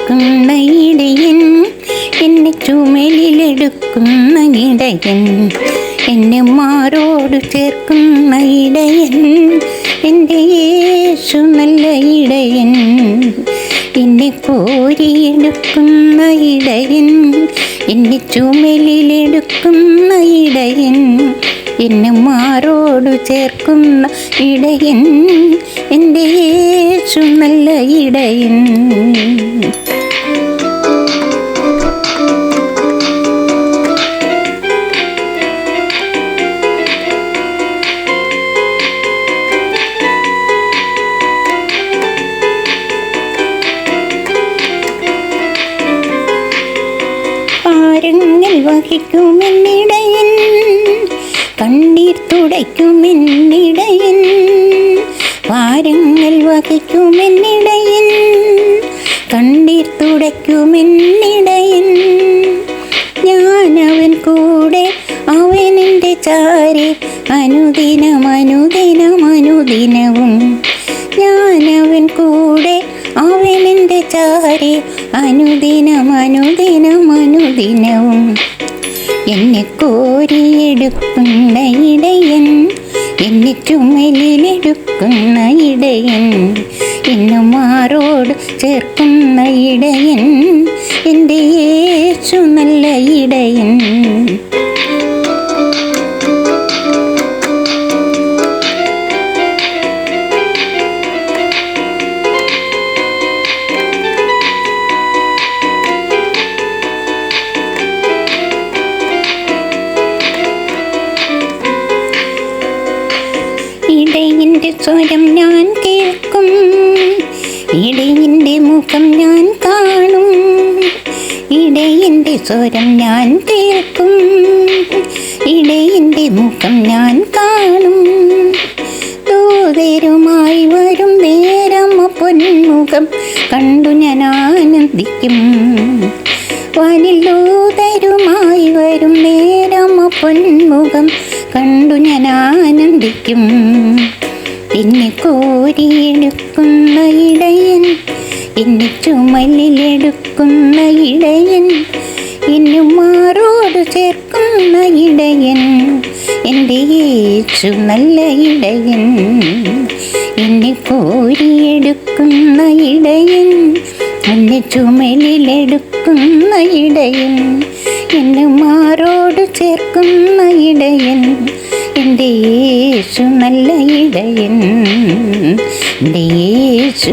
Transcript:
ചേർക്കുന്ന ഇടയൻ, എന്നെ ചുമലിലെടുക്കുന്ന ഇടയൻ, എന്നെ മാറോട് ചേർക്കുന്ന ഇടയൻ, എൻ്റെ യേശു നല്ല ഇടയൻ. എന്നെ കോരിയെടുക്കുന്ന ഇടയൻ, എന്നെ ചുമലിലെടുക്കുന്ന ഇടയൻ, എന്നെ മാറോട് ചേർക്കുന്ന ഇടയൻ, എൻ്റെ യേശു നല്ല ഇടയൻ. ഭാരങ്ങൾ വഹിക്കുമെന്നിടയൻ, കണ്ണീർ തുടയ്ക്കുമെന്നിടയൻ, ഭാരങ്ങൾ വഹിക്കുമെന്നിടയൻ, കണ്ണീർ തുടയ്ക്കുമെന്നിടയൻ. ഞാനവൻ കൂടെ, അവനെൻ്റെ ചാരെ, അനുദിനം അനുദിനം അനുദിനവും. ഞാനവൻ കൂടെ, അവനെൻ്റെ ചാരെ, അനുദിനം അനുദിനം അനുദിനവും. എന്നെ കോരിയെടുക്കുന്ന ഇടയൻ, എന്നെ ചുമലിലെടുക്കുന്ന ഇടയൻ, എന്നെ മാറോട് ചേർക്കുന്ന ഇടയൻ, എൻ്റെ യേശു നല്ല ഇടയൻ. ഇടയൻ്റെ സ്വരം ഞാൻ കേൾക്കും, ഇടയൻ്റെ മുഖം ഞാൻ കാണും. ഇടയൻ്റെ സ്വരം ഞാൻ കേൾക്കും, ഇടയൻ്റെ മുഖം ഞാൻ കാണും. ദൂതരുമായി വരും നേരം പൊന്മുഖം കണ്ടു ഞാൻ ആനന്ദിക്കും. വാനിൽ ദൂതരുമായി വരും നേരം പൊന്മുഖം കണ്ടു ഞാൻ ആനന്ദിക്കും. എന്നെ കോരിയെടുക്കുന്ന ഇടയൻ, എന്നെ ചുമലിലെടുക്കുന്ന ഇടയൻ, എന്നെ മാറോട് ചേർക്കുന്ന ഇടയൻ, എൻ്റെ യേശു നല്ല ഇടയൻ. എന്നെ കോരിയെടുക്കുന്ന ഇടയൻ, എന്നെ ചുമലിലെടുക്കുന്ന ഇടയൻ, എന്നെ മാറോട് ചേർക്കുന്ന ഇടയൻ, എൻ്റെ യേശു നല്ല ഇടയൻ, എൻ്റെ യേശു